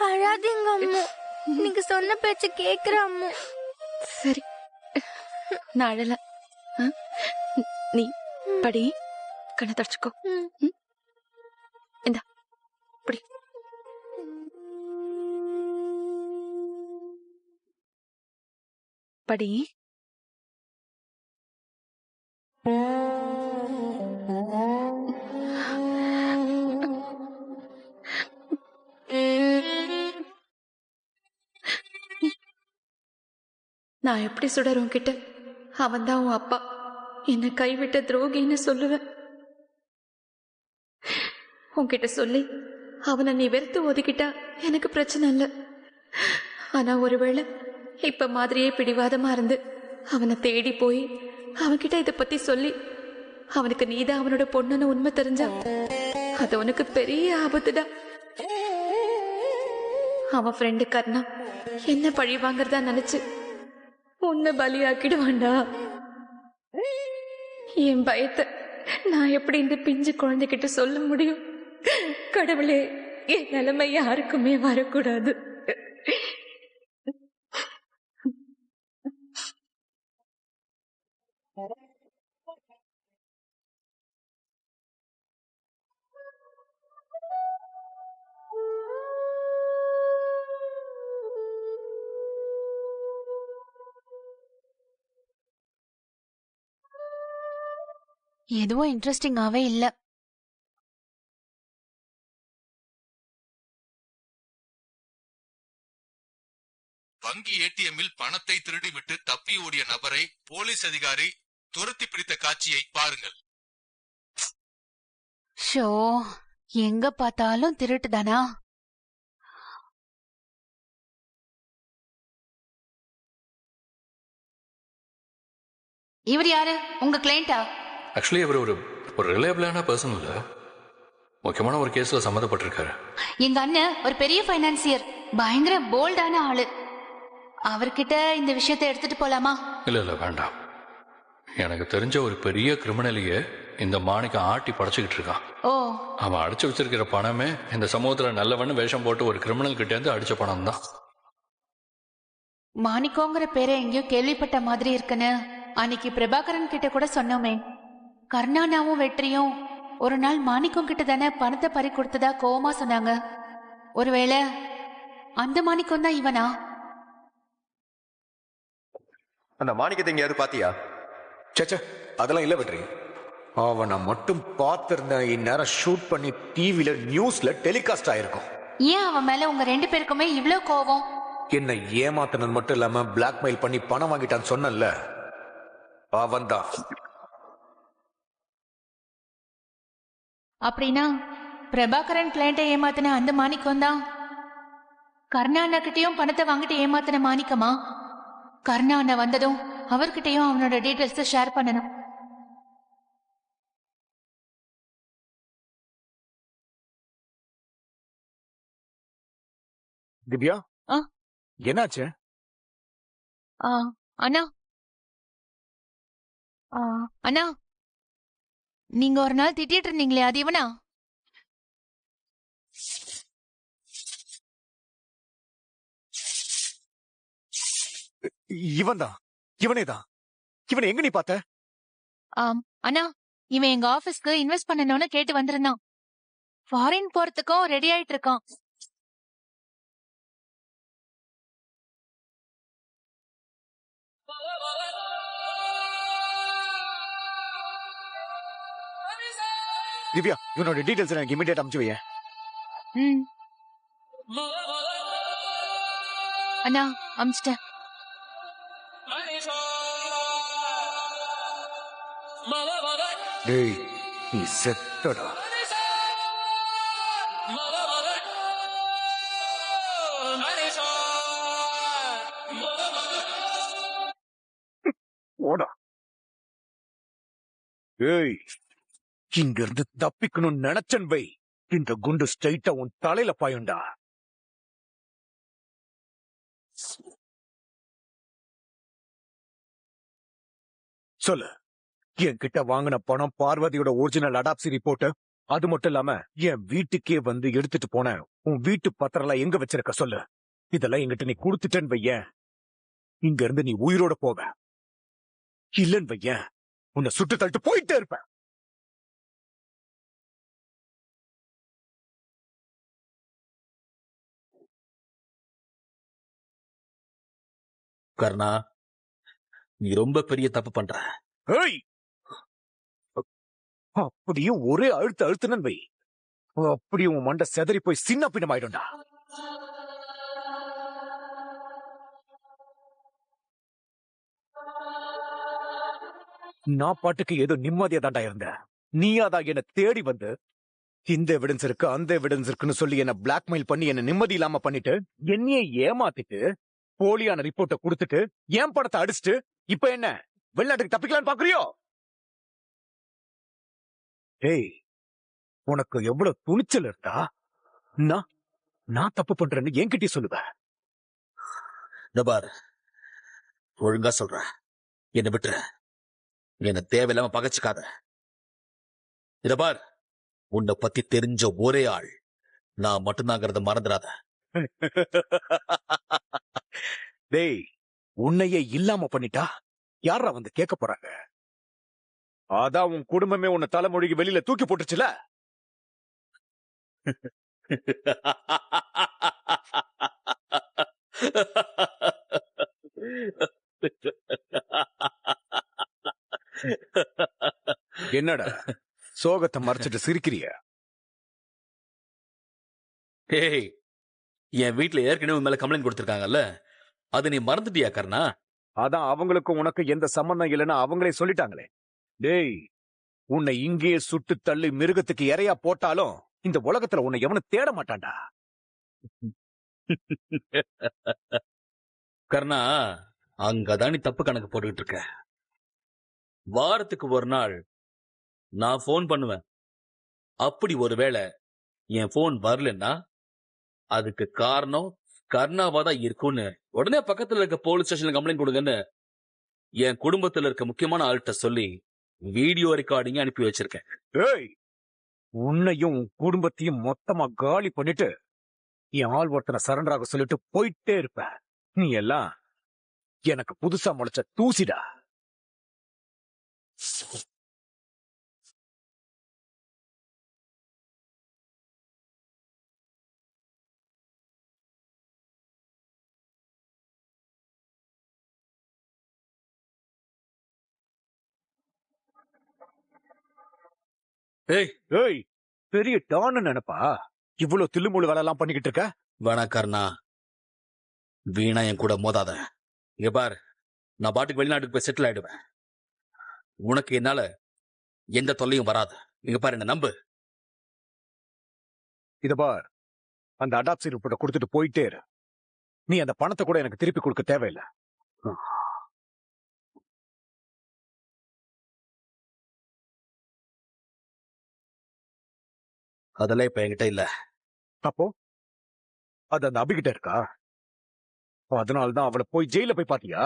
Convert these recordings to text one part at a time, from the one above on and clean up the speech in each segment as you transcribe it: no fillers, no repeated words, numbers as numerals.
அழாதீங்க அம்மு. நீங்க சொன்ன பேச்சு கேக்குற அம்மு. சரி, நான் அழல. நீ படி, கண்ணை தொடச்சுக்கோ. இந்தா படி. படி. நான் எப்படி சுடர் உன்கிட்ட அவன் தான் உன் அப்பா என்னை கைவிட்ட துரோகின்னு சொல்லுவேன். உன்கிட்ட சொல்லி அவனை நீ வெறுத்து ஒதுக்கிட்டா எனக்கு பிரச்சனை இல்லை. ஆனா ஒருவேளை இப்ப மாதிரியே பிடிவாதமா இருந்து அவனை தேடி போய் அவன்கிட்ட இதை பத்தி சொல்லி அவனுக்கு நீதான் அவனோட பொண்ணுன்னு உண்மை தெரிஞ்சா அது உனக்கு பெரிய ஆபத்துடா. அவன் ஃப்ரெண்டு கர்ணா என்ன பழி வாங்கறதா நினைச்சு உன்னை பலியாக்கிடுவான்டா. என் பயத்தை நான் எப்படி இந்த பிஞ்சு குழந்தைகிட்ட சொல்ல முடியும்? கடவுளே, என் நிலைமை யாருக்குமே வரக்கூடாது. எதுவும் இன்ட்ரெஸ்டிங்காவே இல்ல. வங்கி ஏடிஎம்மில் பணத்தை திருடிவிட்டு தப்பி ஓடிய நபரை போலீஸ் அதிகாரி துரத்தி பிடித்த காட்சியை பாருங்கள். ஷோ, எங்க பார்த்தாலும் திருட்டுதானா? இவர் யாரு? உங்க கிளையண்டா? ஆக்சுவலி இவர் ஒரு ரிலையபிளான பர்சன் இல்ல, முக்கியமான ஒரு கேஸ்ல சம்மந்தப்பட்டிருக்காரு. எங்க அண்ணன் ஒரு பெரிய பைனான்சியர், பயங்கர போல்டான ஆளு. அவர்கிட்ட இந்த விஷயத்தை எடுத்துட்டு போலாமா? இல்ல வேண்டாம். எனக்கு தெரிஞ்ச ஒரு பெரிய கிரிமினலையே இந்த மாணிக்கம் ஆட்டி படைச்சுக்கிட்டு இருக்கான். ஓ, அவன் அடிச்சு வச்சிருக்கிற பணமே இந்த சமூகத்துல நல்லவன்னு வேஷம் போட்டு ஒரு கிரிமினல் கிட்ட இருந்து அடிச்ச பணம் தான். மாணிக்கோங்கிற பேரை எங்கேயோ கேள்விப்பட்ட மாதிரி இருக்குன்னு அன்னைக்கு பிரபாகரன் கிட்ட கூட சொன்னோமே. கர்ணானாவும் வெற்றியும் ஒரு நாள் மாணிக்கம் கிட்ட தானே பணத்தை பறி கொடுத்ததா கோவமா சொன்னாங்க. ஒருவேளை அந்த மாணிக்கம் தான் இவனா? அந்த மாணிக்கத்தை எங்கேயாவது பாத்தியா? சச்ச, அதெல்லாம் இல்ல வெற்றி. அவனை மட்டும் பார்த்திருந்த இந்நேரம் ஷூட் பண்ணி டிவில நியூஸ்ல டெலிகாஸ்ட் ஆயிருக்கும். ஏன் அவன் மேல உங்க 2 பேருக்குமே இவ்ளோ கோவம்? என்னை ஏமாத்தினது மட்டும் இல்லாம பிளாக்மெயில் பண்ணி பணம் வாங்கிட்டான்னு சொன்னல, அவன்தான். அப்படின்னா பிரபாகரன் கிளையண்ட்டை ஏமாத்தின அந்த மாணிக்கம் தான் கர்ணா அண்ணா கிட்டயும் பணத்தை வாங்கிட்டு ஏமாத்தின மாணிக்கமா? கர்ணா அண்ணா வந்ததும் அவர்கிட்டயும் அவனோட டீடைல்ஸ் ஷேர் பண்ணணும். திவ்யா, என்னாச்சு? அண்ணா அண்ணா, நீங்க ஒரு நாள் திட்டிட்டு இருந்தீங்களே, அது இவனா? இவன்தான், இவனேதான். இவனை எங்க நீ பார்த்த? அண்ணா, இவன் எங்க ஆபீஸ்க்கு இன்வெஸ்ட் பண்ணணும்னு கேட்டு வந்திருந்தான். ஃபாரின் போறதுக்கும் ரெடி ஆயிட்டு இருக்கான். திவ்யா, இவனோட டீடைல்ஸ் எனக்கு இமிடியேட் அனுப்பிச்சு வைய. அண்ணா, அனுப்பிச்சிட்டேன். டேய், நீ செத்தடா. ஓடா. ஏய், இங்க இருந்து தப்பிக்கணும்னு நினைச்சன் வை, இந்த குண்டு ஸ்ட்ரைட்டா உன் தலையில பாயுண்டா. சொல்லு, என்கிட்ட வாங்கின பணம் பார்வதியோட ஒரிஜினல் அடாப்சி ரிப்போர்ட் அது மட்டும் இல்லாம என் வீட்டுக்கே வந்து எடுத்துட்டு போன உன் வீட்டு பத்திரம் எங்க வச்சிருக்க சொல்லு. இதெல்லாம் எங்கிட்ட நீ கொடுத்துட்டேன்னு வையேன், இங்க இருந்து நீ உயிரோட போவ. இல்லன்னு வையேன், உன்னை சுட்டு தள்ளிட்டு போயிட்டே இருப்ப. கர்ணா, நீ ரொம்ப பெரிய தப்பு பண்ற. ஏய், அப்படியே ஒரே அழுத்துனன்னு வை, அப்படியே உன் மண்டை செதறி போய் சின்ன பின்னமாயிடும்டா. நான் பாட்டுக்கு ஏதோ நிம்மதியா தாண்டா இருந்தேன். நீயாதான் என்ன தேடி வந்து இந்த எவிடன்ஸ் இருக்கு அந்த எவிடன்ஸ் இருக்குன்னு சொல்லி என்ன பிளாக்மெயில் பண்ணி என்ன நிம்மதி இல்லாம பண்ணிட்டு என்னையே ஏமாத்திட்டு போலியான ரிப்போர்ட்டை கொடுத்துட்டு என் படத்தை அடிச்சுட்டு இப்ப என்ன வெளிநாட்டுக்கு தப்பிக்கலான்னு பாக்குறியோ? ஏய், உனக்கு எவ்வளவு துணிச்சல் இருந்தா நான் தப்பு பண்றேன்னு என்கிட்டயே சொல்லுவேன். பார், ஒழுங்கா சொல்ற, என்ன விட்டுற, என்ன தேவையில்லாம பகச்சுக்காத. இத பார், உன்னை பத்தி தெரிஞ்ச ஒரே ஆள் நான் மட்டும்தாங்கிறத மறந்துடாத. டேய், உன்னையே இல்லாம பண்ணிட்டா யாரா வந்து கேட்க போறாங்க? அதான் உன் குடும்பமே உன்னை தலைமொழிக்கு வெளியில தூக்கி போட்டுச்சுல. என்னடா சோகத்தை மறைச்சிட்டு சிரிக்கிறிய? ஏய், என் வீட்டுல ஏற்கனவே மேல கம்ப்ளைண்ட் கொடுத்திருக்காங்கல்ல, அது நீ மறந்துட்டியா கர்ணா? அதான் அவங்களுக்கும் உனக்கு எந்த சம்பந்தம் இல்லைன்னு அவங்களே சொல்லிட்டாங்களே. டேய், உன்னை இங்கேயே சுட்டு தள்ளி மிருகத்துக்கு இரையா போட்டாலும் இந்த உலகத்துல உன்னை எவனும் தேட மாட்டான்டா. கர்ணா, அங்கதான் நீ தப்பு கணக்கு போட்டுக்கிட்டு இருக்க. வாரத்துக்கு ஒரு நாள் நான் போன் பண்ணுவேன். அப்படி ஒருவேளை என் போன் வரலன்னா அதுக்கு காரணம் கர்ணாவா தான் இருக்கும்னு உடனே பக்கத்துல இருக்க போலீஸ் ஸ்டேஷன்ல கம்ப்ளைண்ட் கொடுங்கன்னு என் குடும்பத்துல இருக்க முக்கியமான ஆள்கிட்ட சொல்லி வீடியோ ரெக்கார்டிங் அனுப்பி வச்சிருக்கேன். ஏய், உன்னையும் உன் குடும்பத்தையும் மொத்தமா காலி பண்ணிட்டு என் ஆள் ஒருத்தனை சரண்டராக சொல்லிட்டு போயிட்டே இருப்ப. நீ எல்லாம் எனக்கு புதுசா முளைச்ச தூசிடா. ஏய் ஏய், பெரிய டான்னு நினைப்பா இவ்வளவு தில்லுமுழு வேலை எல்லாம் பண்ணிக்கிட்டு இருக்க? வேணா கர்ணா, வீணா என் கூட மோதாத. இங்க பார், நான் பாட்டுக்கு வெளிநாட்டுக்கு போய் செட்டில் ஆயிடுவேன். உனக்கு என்னால எந்த தொல்லையும் வராது. இங்க பாரு, என்ன நம்பு. இத பார், அந்த அடாப்சி ரிப்போர்ட்டை கொடுத்துட்டு போயிட்டே இரு. நீ அந்த பணத்தை கூட எனக்கு திருப்பி கொடுக்க தேவையில்லை. அதெல்லாம் இப்ப என்கிட்ட இல்ல. அப்போ அது அந்த அபிகிட்ட இருக்கா? அதனால்தான் அவளை போய் ஜெயில போய் பாத்தியா?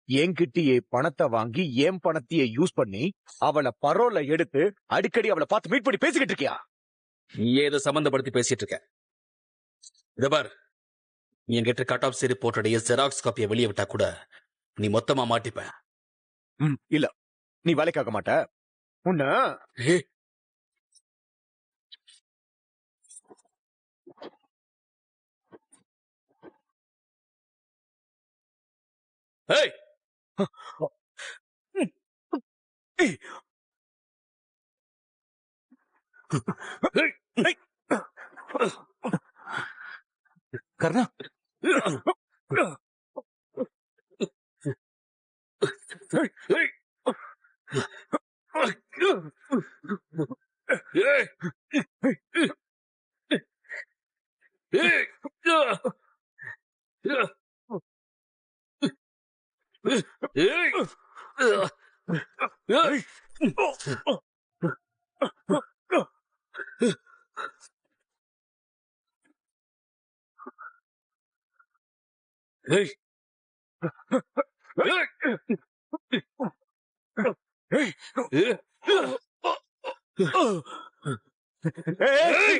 என்கிட்டயே பணத்தை வாங்கி என் பணத்தையே யூஸ் பண்ணி அவளை பரோல எடுத்து அடிக்கடி அவளை பார்த்து மீட் பண்ணி பேசிக்கிட்டு இருக்கியா? நீ ஏதோ சம்பந்தப்படுத்தி பேசிட்டு இருக்க. இத பார், நீ என்கிட்ட கட் ஆஃப் ரிப்போர்ட்டோடைய ஜெராக்ஸ் காப்பியை வெளியே விட்டா கூட நீ மொத்தமா மாட்டிப்ப. இல்ல, நீ வேலைக்காக மாட்ட. உன்ன ஏய், கர்ணா,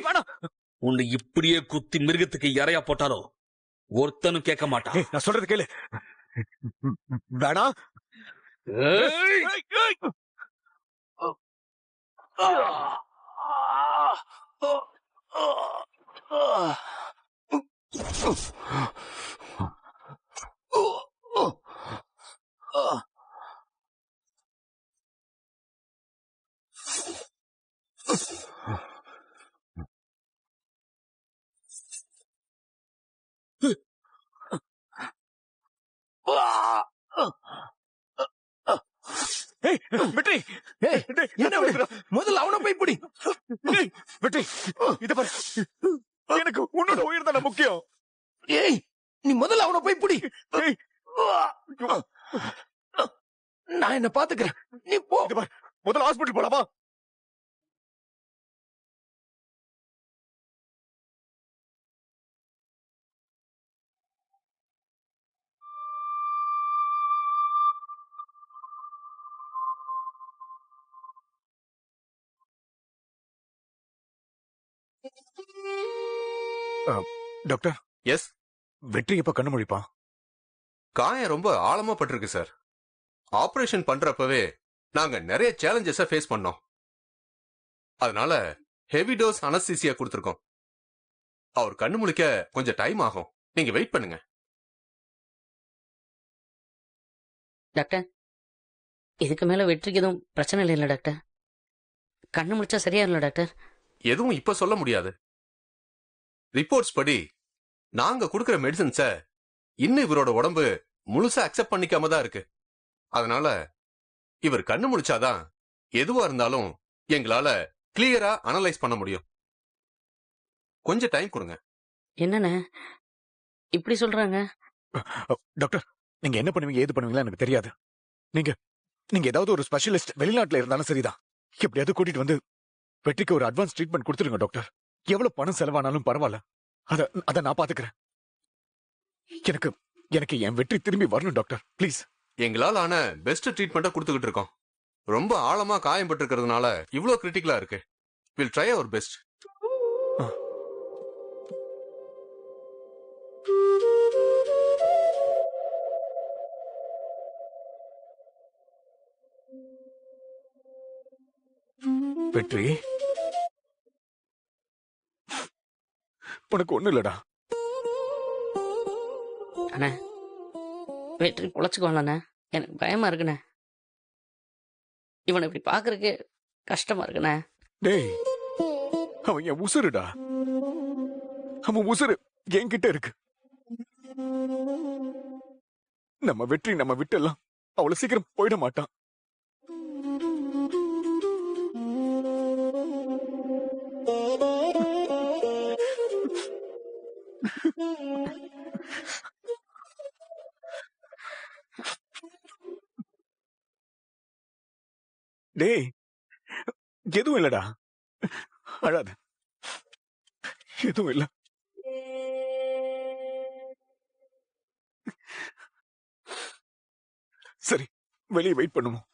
வேணாம். உன்னை இப்படியே குத்தி மிருகத்துக்கு இறையா போட்டாலோ ஒருத்தனும் கேட்க மாட்டான். நான் சொல்றது கேளு. வேணாம். வெற்றி, என்ன முதல்ல அவனை போய் பிடி. வெற்றி, இத பாரு, எனக்கு உன்னோட உயிர் தானே முக்கியம். ஏய், நீ முதல்ல அவனை போய் பிடி. நான் என்ன பாத்துக்கிறேன், நீ போ. முதல்ல ஹாஸ்பிட்டல் போலாமா? டாக்டர். எஸ். வெற்றி எப்ப கண்ணு முழிப்பான்? காயம் ரொம்ப ஆழமா பட்டிருக்கு சார். ஆபரேஷன் பண்றப்பவே நாங்க நிறைய சேலஞ்சஸ ஃபேஸ் பண்ணோம். அதனால ஹெவி டோஸ் அனஸ்தீசியா கொடுத்திருக்கோம். அவர் கண்ணு முழிக்க கொஞ்சம் டைம் ஆகும். நீங்க வெயிட் பண்ணுங்க. டாக்டர், இதுக்கு மேல வெற்றிக்கு எதுவும் பிரச்சனை இல்லை டாக்டர்? கண்ணு முடிச்சா சரியா இல்லை டாக்டர்? எதுவும் இப்ப சொல்ல முடியாது. ரிப்போர்ட்ஸ் படி நாங்க கொடுக்கிற மெடிசன்ஸ இன்னும் இவரோட உடம்பு முழுசா அக்செப்ட் பண்ணிக்காம தான் இருக்கு. அதனால இவர் கண்ணு முழிச்சாதான் எதுவா இருந்தாலும் எங்களால கிளியரா அனலைஸ் பண்ண முடியும். கொஞ்சம் டைம் கொடுங்க. என்னண்ணே இப்படி சொல்றாங்க? டாக்டர், நீங்க என்ன பண்ணுவீங்க ஏது பண்ணுவீங்களா எனக்கு தெரியாது. நீங்க ஏதாவது ஒரு ஸ்பெஷலிஸ்ட் வெளிநாட்டுல இருந்தாலும் சரிதான், எப்படியாவது கூட்டிட்டு வந்து வெற்றிக்கு ஒரு அட்வான்ஸ் ட்ரீட்மெண்ட் கொடுத்துருங்க டாக்டர். எவ்வளவு பணம் செலவானாலும் பரவாயில்ல, அத நான் பாத்துக்கிறேன். எனக்கு என் வெற்றி திரும்பி வரணும் டாக்டர், ப்ளீஸ். எங்களால் ஆன பெஸ்ட் ட்ரீட்மெண்ட்டை கொடுத்துக்கிட்டு இருக்கோம். ரொம்ப ஆழமா காயம் பட்டிருக்கிறதுனால இவ்ளோ கிரிட்டிக்கலா இருக்கு. Will try our best. வெற்றி, உனக்கு ஒண்ணு இல்லடா. அண்ணா, வெற்றி பொழைச்சுக்குவான்லண்ணே? எனக்கு பயமா இருக்குண்ணே. இவனை இப்படி பாக்குறதுக்கு கஷ்டமா இருக்குண்ணே. டேய், அவன் என் உசுருடா. அவன் உசுரு என்கிட்ட இருக்கு. நம்ம வெற்றி நம்ம விட்டெல்லாம் அவ்வளவு சீக்கிரம் போயிட மாட்டான். டேய், எதுவும் இல்லடா, அழாத. எதுவும் இல்ல. சரி, வெளியே வெயிட் பண்ணுவோம்.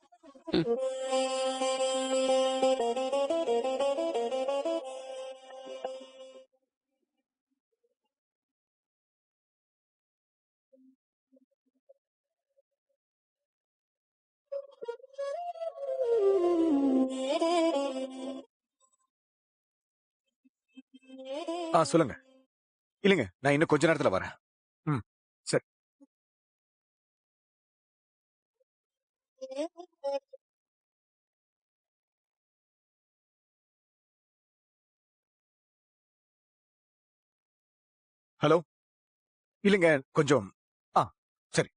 சொல்லுங்க. இல்லைங்க, நான் இன்னும் கொஞ்ச நேரத்துல வரேன். சரி. ஹலோ. இல்லைங்க, கொஞ்சம். சரி.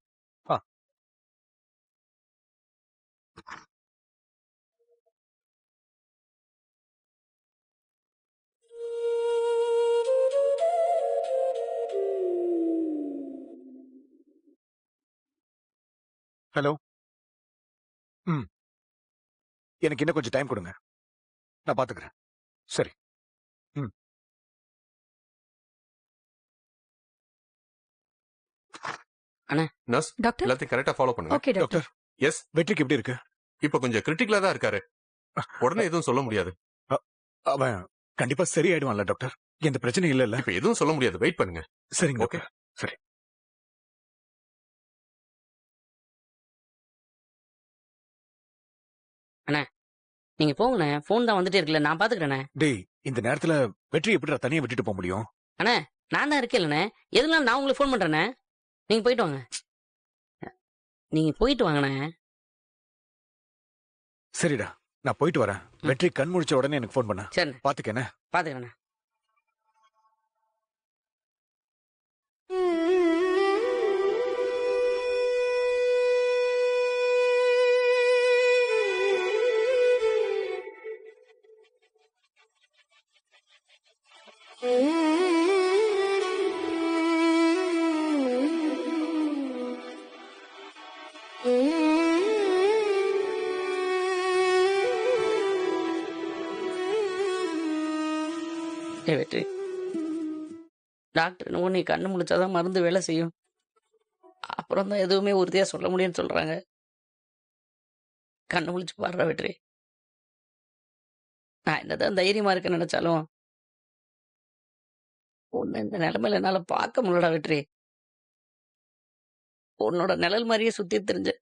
ஹலோ. எனக்கு இன்னும் கொஞ்சம் டைம் கொடுங்க, நான் பாத்துக்கிறேன். சரி. Nurse, doctor. எல்லாத்தையும் கரெக்டா ஃபாலோ பண்ணுங்க. Okay doctor. எஸ். வெற்றிக்கு எப்படி இருக்கு? இப்ப கொஞ்சம் கிரிட்டிக்கலா தான் இருக்காரு. உடனே எதுவும் சொல்ல முடியாது. அவன் கண்டிப்பா சரியாயிடுவான்ல டாக்டர்? எந்த பிரச்சனையும் இல்ல? இப்ப எதுவும் சொல்ல முடியாது, வெயிட் பண்ணுங்க. சரிங்க ஓகே. டாக்டர். சரி. நீங்க போங்கண்ணே, போன் தான் வந்துட்டே இருக்குல்ல, நான் பாத்துக்கிறேண்ணே. டேய், இந்த நேரத்துல வெற்றி எப்படிடா தனியா விட்டுட்டு போக முடியும்? அண்ணே, நான் தான் இருக்கேன்லண்ணே, எதுனாலும் நான் உங்களுக்கு ஃபோன் பண்றேண்ணே. நீங்க போயிட்டு வாங்க. நீங்க போயிட்டு வாங்கண்ணே. சரிடா, நான் போயிட்டு வரேன். வெற்றி கண் முழிச்ச உடனே எனக்கு ஃபோன் பண்ண. சரிண்ணே, பாத்துக்கண்ணே. பாத்துக்கிறேண்ணே. வெற்றி, டாக்டர் என்னவோ நீ கண்ணு முழிச்சாதான் மருந்து வேலை செய்யும், அப்புறம் தான் எதுவுமே உறுதியா சொல்ல முடியும்னு சொல்றாங்க. கண்ணு முழிச்சு பாடுற வெற்றி. நான் என்னதான் தைரியமா இருக்குன்னு நினைச்சாலும் உன்னை இந்த நிலைமையில என்னால பார்க்க முடியலடா வெற்றி. உன்னோட நிழல் மாதிரியே சுத்தி தெரிஞ்சு